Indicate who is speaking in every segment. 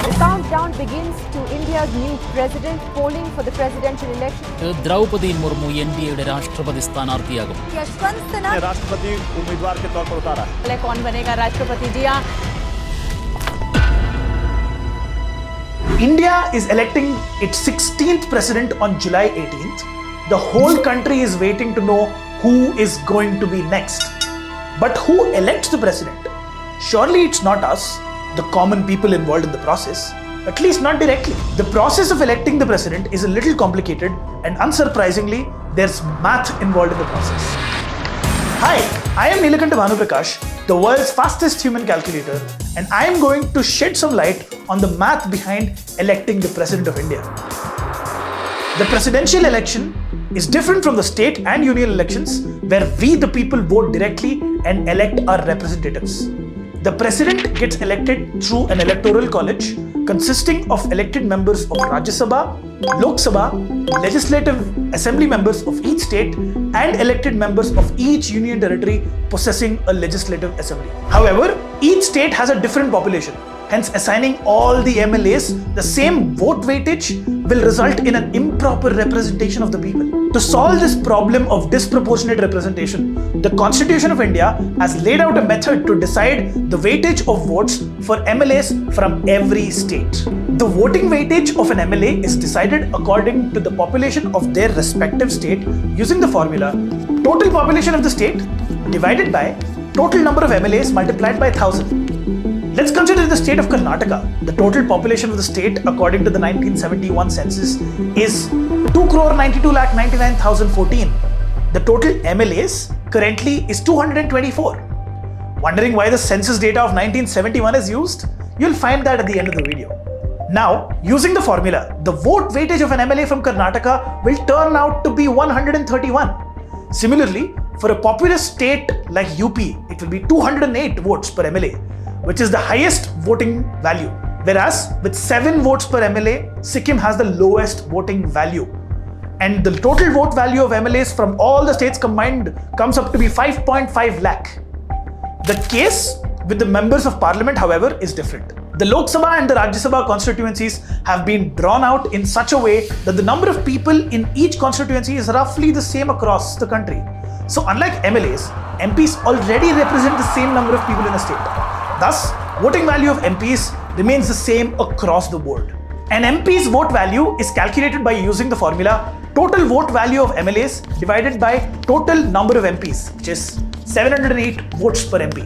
Speaker 1: The countdown begins to India's new president, polling for the presidential election.
Speaker 2: Draupadi Murmur India राष्ट्रपति സ്ഥാനാർത്ഥിയാകും.
Speaker 1: Yashwant Sinha
Speaker 3: राष्ट्रपति उम्मीदवार के तौर पर उतारा.
Speaker 1: कौन बनेगा राष्ट्रपति जी?
Speaker 4: India is electing its 16th president on July 18th. The whole country is waiting to know who is going to be next. But who elects the president? Surely it's not us, the common people involved in the process, at least not directly. The process of electing the president is a little complicated, and unsurprisingly, there's math involved in the process. Hi, I am Bhanzu, the world's fastest human calculator, and I am going to shed some light on the math behind electing the president of India. The presidential election is different from the state and union elections, where we the people vote directly and elect our representatives. The president gets elected through an electoral college consisting of elected members of Rajya Sabha, Lok Sabha, legislative assembly members of each state, and elected members of each union territory possessing a legislative assembly. However, each state has a different population. Hence, assigning all the MLAs the same vote weightage will result in an improper representation of the people. To solve this problem of disproportionate representation, the Constitution of India has laid out a method to decide the weightage of votes for MLAs from every state. The voting weightage of an MLA is decided according to the population of their respective state using the formula total population of the state divided by total number of MLAs multiplied by 1000. Let's consider the state of Karnataka. The total population of the state according to the 1971 census is 2,92,99,014. The total MLAs currently is 224. Wondering why the census data of 1971 is used? You'll find that at the end of the video. Now, using the formula, the vote weightage of an MLA from Karnataka will turn out to be 131. Similarly, for a populous state like UP, it will be 208 votes per MLA, which is the highest voting value. Whereas with 7 votes per MLA, Sikkim has the lowest voting value. And the total vote value of MLAs from all the states combined comes up to be 5.5 lakh. The case with the members of parliament, however, is different. The Lok Sabha and the Rajya Sabha constituencies have been drawn out in such a way that the number of people in each constituency is roughly the same across the country. So unlike MLAs, MPs already represent the same number of people in a state. Thus, voting value of MPs remains the same across the board. An MP's vote value is calculated by using the formula total vote value of MLAs divided by total number of MPs, which is 708 votes per MP.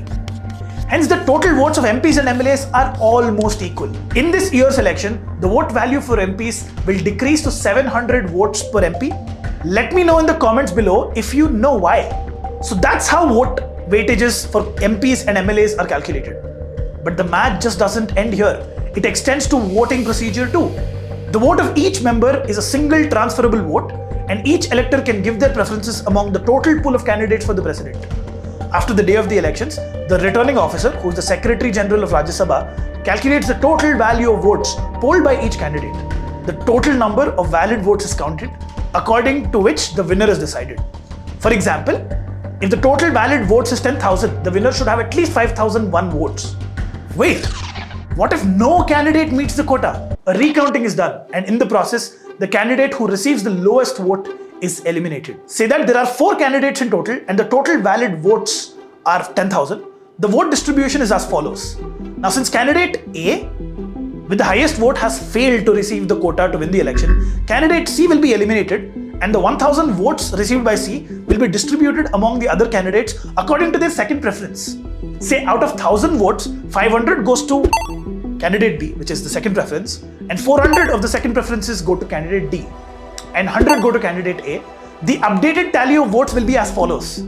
Speaker 4: Hence, the total votes of MPs and MLAs are almost equal. In this year's election, the vote value for MPs will decrease to 700 votes per MP. Let me know in the comments below if you know why. So that's how vote weightages for MPs and MLAs are calculated. But the math just doesn't end here. It extends to voting procedure too. The vote of each member is a single transferable vote, and each elector can give their preferences among the total pool of candidates for the president. After the day of the elections, the returning officer, who is the Secretary General of Rajya Sabha, calculates the total value of votes polled by each candidate. The total number of valid votes is counted, according to which the winner is decided. For example, if the total valid votes is 10,000, the winner should have at least 5,001 votes. Wait, what if no candidate meets the quota? A recounting is done, and in the process, the candidate who receives the lowest vote is eliminated. Say that there are 4 candidates in total and the total valid votes are 10,000. The vote distribution is as follows. Now, since candidate A with the highest vote has failed to receive the quota to win the election, candidate C will be eliminated, and the 1,000 votes received by C will be distributed among the other candidates according to their second preference. Say out of 1,000 votes, 500 goes to candidate B, which is the second preference, and 400 of the second preferences go to candidate D, and 100 go to candidate A. The updated tally of votes will be as follows.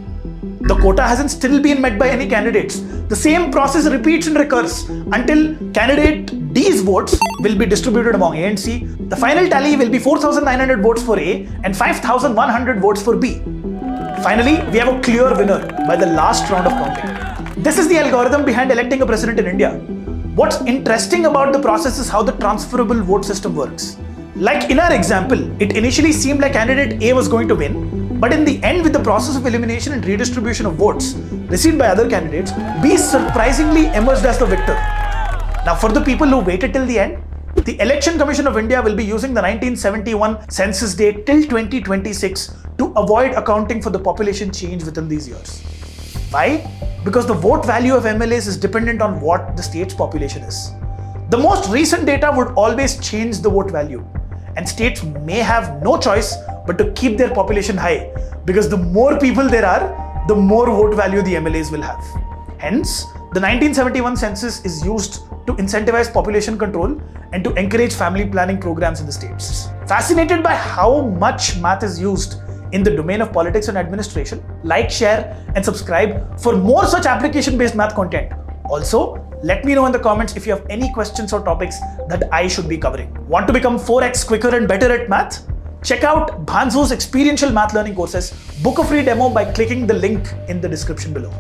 Speaker 4: The quota hasn't still been met by any candidates. The same process repeats and recurs until candidate D's votes will be distributed among A and C. The final tally will be 4,900 votes for A and 5,100 votes for B. Finally, we have a clear winner by the last round of counting. This is the algorithm behind electing a president in India. What's interesting about the process is how the transferable vote system works. Like in our example, it initially seemed like candidate A was going to win, but in the end, with the process of elimination and redistribution of votes received by other candidates, B surprisingly emerged as the victor. Now, for the people who waited till the end, the Election Commission of India will be using the 1971 census date till 2026 to avoid accounting for the population change within these years. Why? Because the vote value of MLAs is dependent on what the state's population is. The most recent data would always change the vote value, and states may have no choice but to keep their population high, because the more people there are, the more vote value the MLAs will have. Hence, the 1971 census is used to incentivize population control and to encourage family planning programs in the states. Fascinated by how much math is used in the domain of politics and administration? Like, share, and subscribe for more such application-based math content. Also, let me know in the comments if you have any questions or topics that I should be covering. Want to become 4x quicker and better at math? Check out Bhanzu's experiential math learning courses. Book a free demo by clicking the link in the description below.